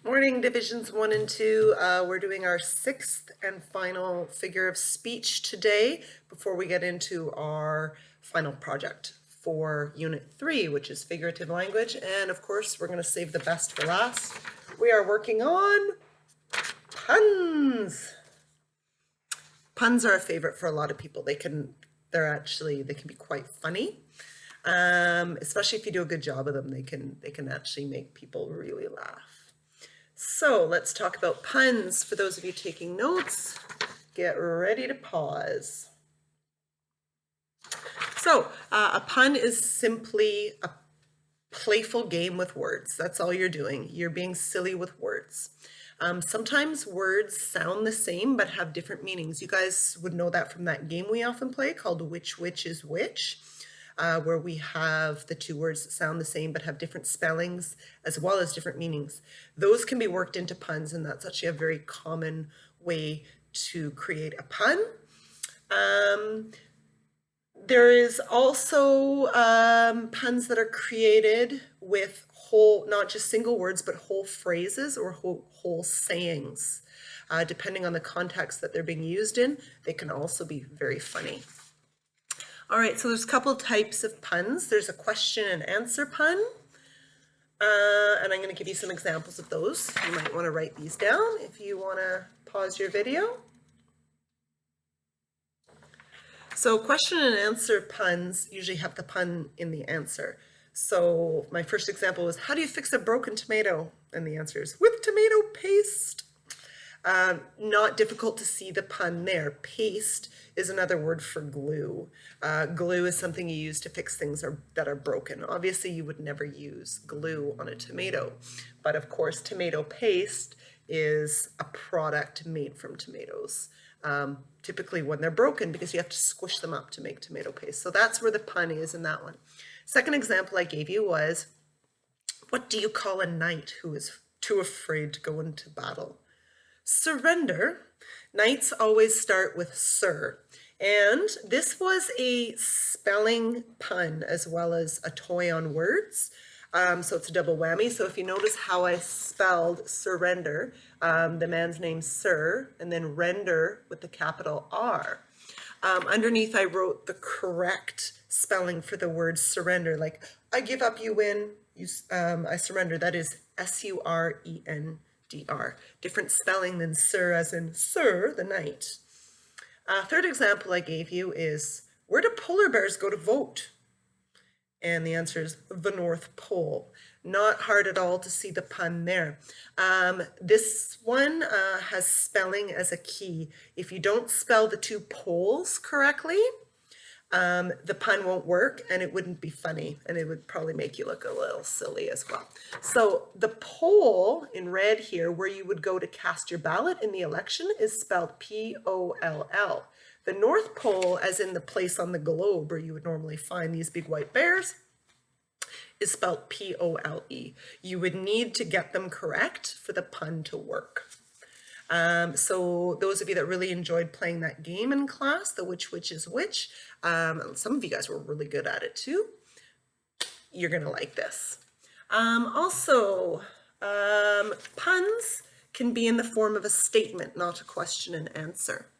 Morning, Divisions 1 and 2. We're doing our sixth and final figure of speech today before we get into our final project for Unit 3, which is figurative language. And of course, we're going to save the best for last. We are working on puns. Puns are a favorite for a lot of people. They can be quite funny. Especially if you do a good job of them, they can actually make people really laugh. So let's talk about puns. For those of you taking notes, get ready to pause. So a pun is simply a playful game with words. That's all you're doing. You're being silly with words. Sometimes words sound the same but have different meanings. You guys would know that from that game we often play called Which is Which. Where we have the two words that sound the same but have different spellings as well as different meanings. Those can be worked into puns, and that's actually a very common way to create a pun. There is also puns that are created with not just single words, but whole phrases or whole sayings. Depending on the context that they're being used in, they can also be very funny. All right, so there's a couple types of puns. There's a question and answer pun, and I'm going to give you some examples of those. You might want to write these down if you want to pause your video. So question and answer puns usually have the pun in the answer. So my first example was, how do you fix a broken tomato? And the answer is, with tomato paste. Not difficult to see the pun there. Paste is another word for glue. Glue is something you use to fix things that are broken. Obviously, you would never use glue on a tomato, but of course, tomato paste is a product made from tomatoes, typically when they're broken, because you have to squish them up to make tomato paste. So that's where the pun is in that one. Second example I gave you was, what do you call a knight who is too afraid to go into battle? Surrender. Knights always start with sir. And this was a spelling pun as well as a toy on words. So it's a double whammy. So if you notice how I spelled surrender, the man's name Sir, and then render with the capital R. Underneath I wrote the correct spelling for the word surrender. Like, I give up, you win, I surrender. That is S-U-R-E-N-D-R. Different spelling than sir as in sir, the knight. Third example I gave you is, where do polar bears go to vote? And the answer is the North Pole. Not hard at all to see the pun there. This one has spelling as a key. If you don't spell the two poles correctly, the pun won't work and it wouldn't be funny, and it would probably make you look a little silly as well. So the pole in red here, where you would go to cast your ballot in the election, is spelled P-O-L-L. The North Pole, as in the place on the globe where you would normally find these big white bears, is spelled P-O-L-E. You would need to get them correct for the pun to work. So those of you that really enjoyed playing that game in class, the which is which, some of you guys were really good at it too. You're gonna like this. Also, puns can be in the form of a statement, not a question and answer.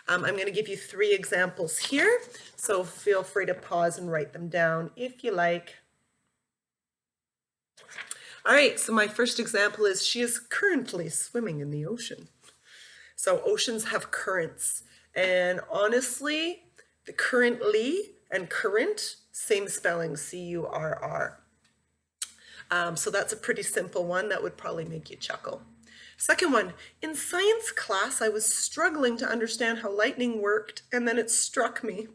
I'm going to give you 3 examples here, so feel free to pause and write them down if you like. All right, so my first example is, she is currently swimming in the ocean. So oceans have currents, and honestly, the currently and current, same spelling, C-U-R-R. So that's a pretty simple one that would probably make you chuckle. Second one, in science class, I was struggling to understand how lightning worked, and then it struck me.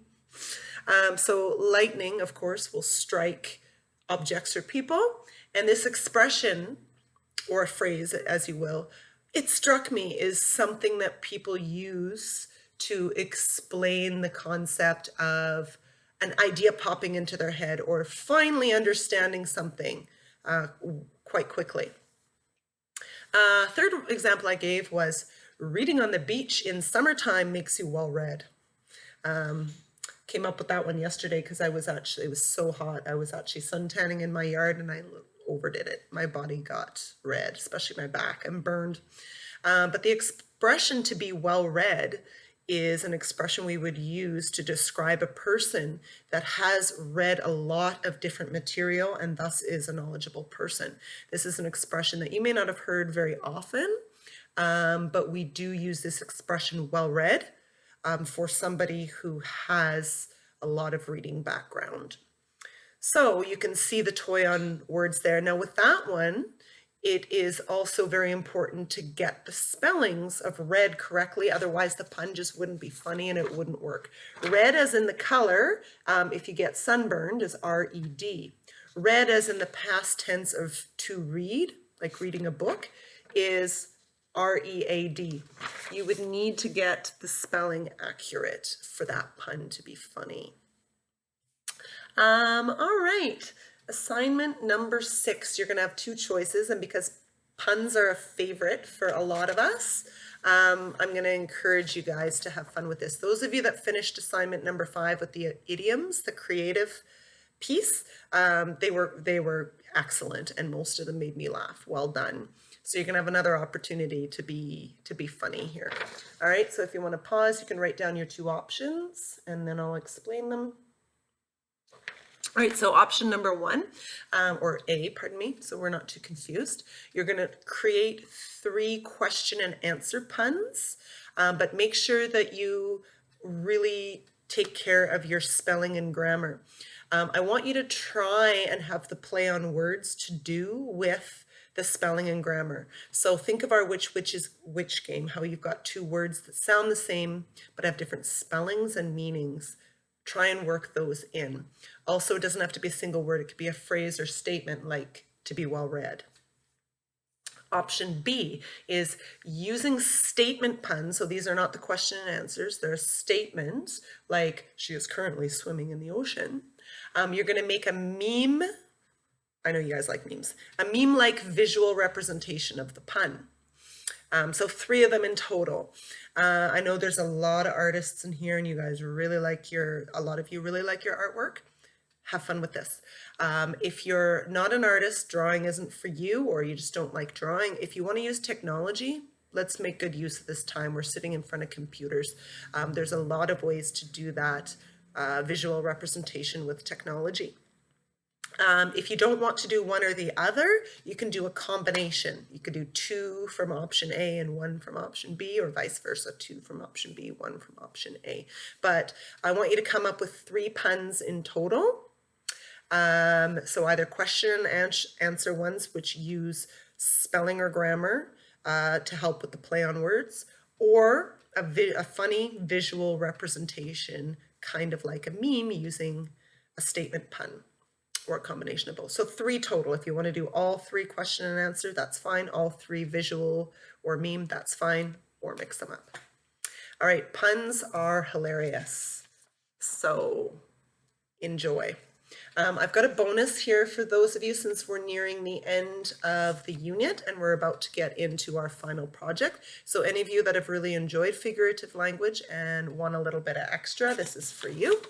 So lightning, of course, will strike objects or people, and this expression, or a phrase, as you will, it struck me, is something that people use to explain the concept of an idea popping into their head or finally understanding something quite quickly. Third example I gave was, reading on the beach in summertime makes you well read. Came up with that one yesterday because it was so hot. I was actually suntanning in my yard, and I overdid it. My body got red, especially my back. I'm burned. But the expression to be well read is an expression we would use to describe a person that has read a lot of different material and thus is a knowledgeable person. This is an expression that you may not have heard very often, but we do use this expression well read for somebody who has a lot of reading background. So you can see the toy on words there. Now with that one, it is also very important to get the spellings of red correctly, otherwise the pun just wouldn't be funny and it wouldn't work. Red as in the color, if you get sunburned, is R-E-D. Red as in the past tense of to read, like reading a book, is R-E-A-D. You would need to get the spelling accurate for that pun to be funny. All right. Assignment number 6, you're going to have 2 choices, and because puns are a favorite for a lot of us, I'm going to encourage you guys to have fun with this. Those of you that finished assignment number 5 with the idioms, the creative piece, they were excellent, and most of them made me laugh. Well done. So you're going to have another opportunity to be funny here. All right, so if you want to pause, you can write down your 2 options, and then I'll explain them. All right, so option number 1, or A, pardon me, so we're not too confused. You're going to create 3 question and answer puns, but make sure that you really take care of your spelling and grammar. I want you to try and have the play on words to do with the spelling and grammar. So think of our which is which game, how you've got 2 words that sound the same but have different spellings and meanings. Try and work those in. Also, it doesn't have to be a single word. It could be a phrase or statement like to be well read. Option B is using statement puns. So these are not the question and answers. They're statements like she is currently swimming in the ocean. You're going to make a meme. I know you guys like memes. A meme-like visual representation of the pun. So 3 of them in total. I know there's a lot of artists in here and you guys really like a lot of you really like your artwork. Have fun with this. If you're not an artist, drawing isn't for you, or you just don't like drawing, if you want to use technology, let's make good use of this time. We're sitting in front of computers. There's a lot of ways to do that visual representation with technology. If you don't want to do one or the other, you can do a combination. You could do 2 from option A and 1 from option B, or vice versa, 2 from option B, 1 from option A. But I want you to come up with 3 puns in total. So either question and answer ones, which use spelling or grammar to help with the play on words, or a funny visual representation, kind of like a meme, using a statement pun, or a combination of both. So 3 total. If you want to do all 3 question and answer, that's fine. All 3 visual or meme, that's fine, or mix them up. All right, puns are hilarious, so enjoy. I've got a bonus here for those of you, since we're nearing the end of the unit and we're about to get into our final project. So any of you that have really enjoyed figurative language and want a little bit of extra, this is for you.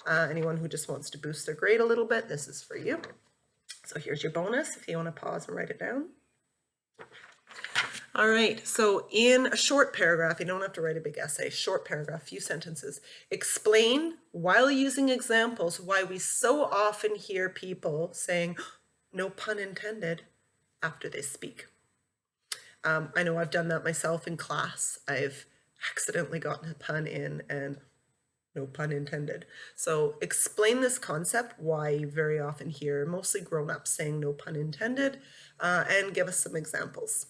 Anyone who just wants to boost their grade a little bit, this is for you. So here's your bonus if you want to pause and write it down. All right, so in a short paragraph, you don't have to write a big essay, short paragraph, few sentences, explain, while using examples, why we so often hear people saying, no pun intended, after they speak. I know I've done that myself in class. I've accidentally gotten a pun in and no pun intended. So explain this concept, why you very often hear mostly grown-ups saying no pun intended, and give us some examples.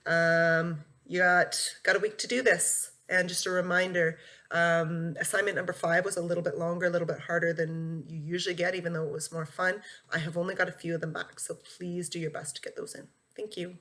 You got a week to do this. And just a reminder, assignment number 5 was a little bit longer, a little bit harder than you usually get, even though it was more fun. I have only got a few of them back, so please do your best to get those in. Thank you.